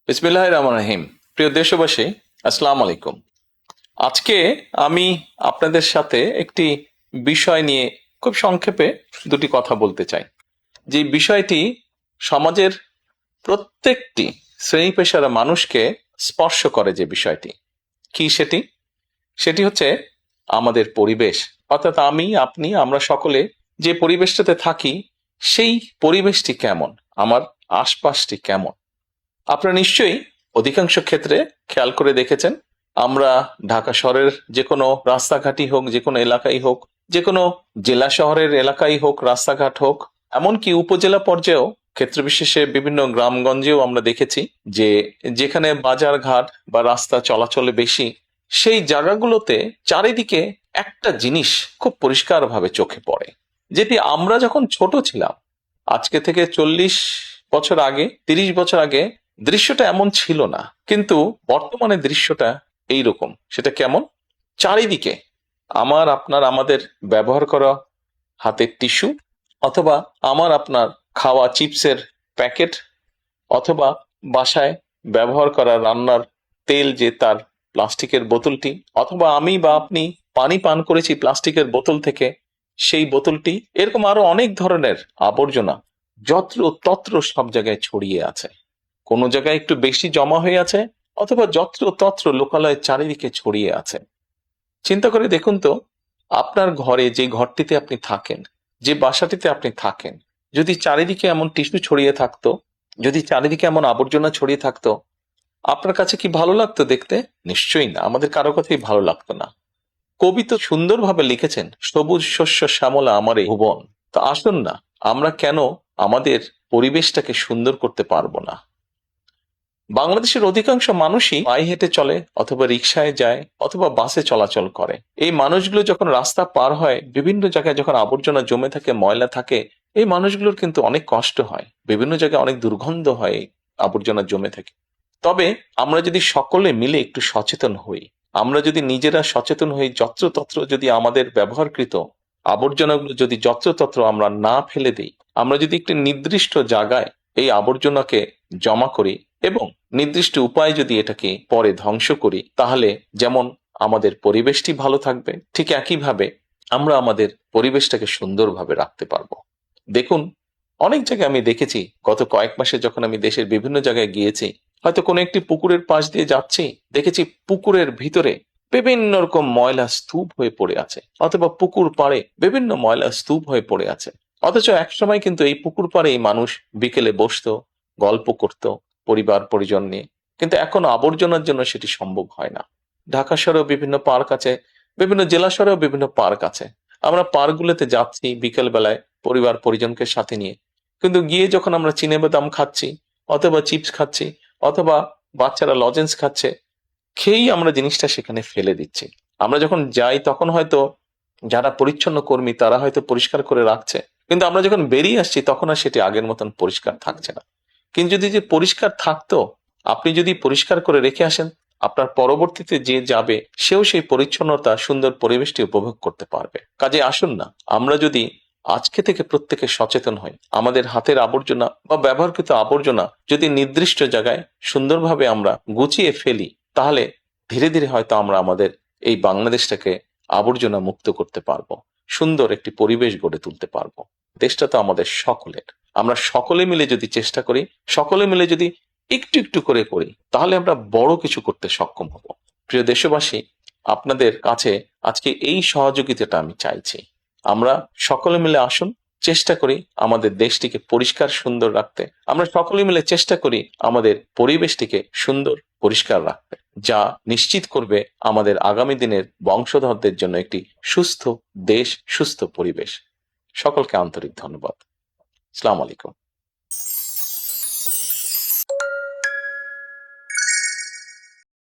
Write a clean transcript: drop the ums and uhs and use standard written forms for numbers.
বিসমিল্লাহির রহমানির রহিম। প্রিয় দেশবাসী, আসসালামু আলাইকুম। আজকে আমি আপনাদের সাথে একটি বিষয় নিয়ে খুব সংক্ষেপে দুটি কথা বলতে চাই। যে বিষয়টি সমাজের প্রত্যেকটি শ্রেণী পেশার মানুষকে স্পর্শ করে। যে বিষয়টি কি সেটি হচ্ছে আমাদের পরিবেশ। অর্থাৎ আমি, আপনি, আমরা সকলে যে পরিবেশটাতে থাকি সেই পরিবেশটি কেমন, আমার আশপাশটি কেমন। আপনারা নিশ্চয়ই অধিকাংশ ক্ষেত্রে খেয়াল করে দেখেছেন, আমরা ঢাকা শহরের যে কোনো রাস্তাঘাটই হোক, যে কোনো এলাকাই হোক, যে কোনো জেলা শহরের এলাকাই হোক, রাস্তাঘাট হোক, এমনকি উপজেলা পর্যায়েও ক্ষেত্র বিশেষে বিভিন্ন গ্রামগঞ্জেও আমরা দেখেছি যে যেখানে বাজার ঘাট বা রাস্তা চলাচলে বেশি, সেই জায়গাগুলোতে চারিদিকে একটা জিনিস খুব পরিষ্কারভাবে চোখে পড়ে, যেটি আমরা যখন ছোট ছিলাম, আজকে থেকে 40 বছর আগে, 30 বছর আগে দৃশ্যটা এমন ছিল না, কিন্তু বর্তমানে দৃশ্যটা এইরকম। সেটা কেমন? চারিদিকে আমার আপনার আমাদের ব্যবহার করা হাতের টিস্যু, অথবা আমার আপনার খাওয়া চিপসের প্যাকেট, অথবা বাসায় ব্যবহার করা রান্নার তেল যে তার প্লাস্টিকের বোতলটি, অথবা আমি বা আপনি পানি পান করেছি প্লাস্টিকের বোতল থেকে সেই বোতলটি, এরকম আরো অনেক ধরনের আবর্জনা যত্র তত্র সব জায়গায় ছড়িয়ে আছে। কোনো জায়গায় একটু বেশি জমা হয়ে আছে, অথবা যত্র তত্র লোকালয়ে চারিদিকে ছড়িয়ে আছে। চিন্তা করে দেখুন তো, আপনার ঘরে, যে ঘরটিতে আপনি থাকেন, যে বাসাটিতে আপনি থাকেন, যদি চারিদিকে এমন টিস্যু ছড়িয়ে থাকতো, যদি চারিদিকে এমন আবর্জনা ছড়িয়ে থাকতো, আপনার কাছে কি ভালো লাগতো দেখতে? নিশ্চয়ই না, আমাদের কারো কথাই ভালো লাগতো না। কবি তো সুন্দরভাবে লিখেছেন, সবুজ শস্য শ্যামলা আমার এই ভুবন। তো আসুন না, আমরা কেন আমাদের পরিবেশটাকে সুন্দর করতে পারবো না? বাংলাদেশের অধিকাংশ মানুষই পায়ে হেঁটে চলে, অথবা রিকশায় যায়, অথবা বাসে চলাচল করে। এই মানুষগুলো যখন রাস্তা পার হয়, বিভিন্ন জায়গায় যখন আবর্জনা জমে থাকে, ময়লা থাকে, এই মানুষগুলোর কিন্তু অনেক কষ্ট হয়, বিভিন্ন জায়গায় অনেক দুর্গন্ধ হয় এই আবর্জনা জমে থাকে। তবে আমরা যদি সকলে মিলে একটু সচেতন হই, আমরা যদি নিজেরা সচেতন হই, যত্রতত্র যদি আমাদের ব্যবহারকৃত আবর্জনাগুলো যদি যত্রতত্র আমরা না ফেলে দিই, আমরা যদি একটি নির্দিষ্ট জায়গায় এই আবর্জনাকে জমা করি এবং নির্দিষ্ট উপায়ে যদি এটাকে পরে ধ্বংস করি, তাহলে যেমন আমাদের পরিবেশটি ভালো থাকবে, ঠিক একইভাবে আমরা আমাদের পরিবেশটাকে সুন্দরভাবে রাখতে পারবো। দেখুন, অনেক জায়গায় আমি দেখেছি, গত কয়েক মাসে যখন আমি দেশের বিভিন্ন জায়গায় গিয়েছি, হয়তো কোনো একটি পুকুরের পাশ দিয়ে যাচ্ছি, দেখেছি পুকুরের ভিতরে বিভিন্ন রকম ময়লা স্তূপ হয়ে পড়ে আছে, অথবা পুকুর পাড়ে বিভিন্ন ময়লা স্তূপ হয়ে পড়ে আছে। অথচ একসময় কিন্তু এই পুকুর পাড়েই মানুষ বিকেলে বসতো, গল্প করত পরিবার পরিজন নিয়ে, কিন্তু এখন আবর্জনার জন্য সেটি সম্ভব হয় না। ঢাকা শহরেও বিভিন্ন পার্ক আছে, বিভিন্ন জেলা শহরেও বিভিন্ন পার্ক আছে। আমরা পার্কগুলোতে যাচ্ছি বিকেল বেলায় পরিবার পরিজনকে সাথে নিয়ে, কিন্তু গিয়ে যখন আমরা চিনেবাদাম খাচ্ছি, অথবা চিপস খাচ্ছি, অথবা বাচ্চারা লজেন্স খাচ্ছে, খেয়েই আমরা জিনিসটা সেখানে ফেলে দিচ্ছি। আমরা যখন যাই তখন হয়তো যারা পরিচ্ছন্ন কর্মী তারা হয়তো পরিষ্কার করে রাখছে, কিন্তু আমরা যখন বেরিয়ে আসছি তখন আর সেটি আগের মতন পরিষ্কার থাকছে না। কিন্তু যদি যে পরিষ্কার থাকতো, আপনি যদি পরিষ্কার করে রেখে আসেন, আপনার পরবর্তীতে যে যাবে সেও সেই পরিচ্ছন্নতা, সুন্দর পরিবেশটি উপভোগ করতে পারবে। কাজে আসুন না, আমরা যদি আজকে থেকে প্রত্যেকে সচেতন হই, আমাদের হাতের আবর্জনা বা ব্যবহৃত আবর্জনা যদি নির্দিষ্ট জায়গায় সুন্দরভাবে আমরা গুছিয়ে ফেলি, তাহলে ধীরে ধীরে হয়তো আমরা আমাদের এই বাংলাদেশটাকে আবর্জনা মুক্ত করতে পারবো, সুন্দর একটি পরিবেশ গড়ে তুলতে পারবো। দেশটা তো আমাদের সকলের। আমরা সকলে মিলে যদি চেষ্টা করি, সকলে মিলে যদি একটু একটু করে করি, তাহলে আমরা বড় কিছু করতে সক্ষম হব। প্রিয় দেশবাসী, আপনাদের কাছে আজকে এই সহযোগিতাটা আমি চাইছি। আমরা সকলে মিলে আসুন, চেষ্টা করি আমাদের দেশটিকে পরিষ্কার সুন্দর রাখতে। আমরা সকলে মিলে চেষ্টা করি আমাদের পরিবেশটিকে সুন্দর পরিষ্কার রাখতে, যা নিশ্চিত করবে আমাদের আগামী দিনের বংশধরদের জন্য একটি সুস্থ দেশ, সুস্থ পরিবেশ। সকলকে আন্তরিক ধন্যবাদ। আসসালামু আলাইকুম।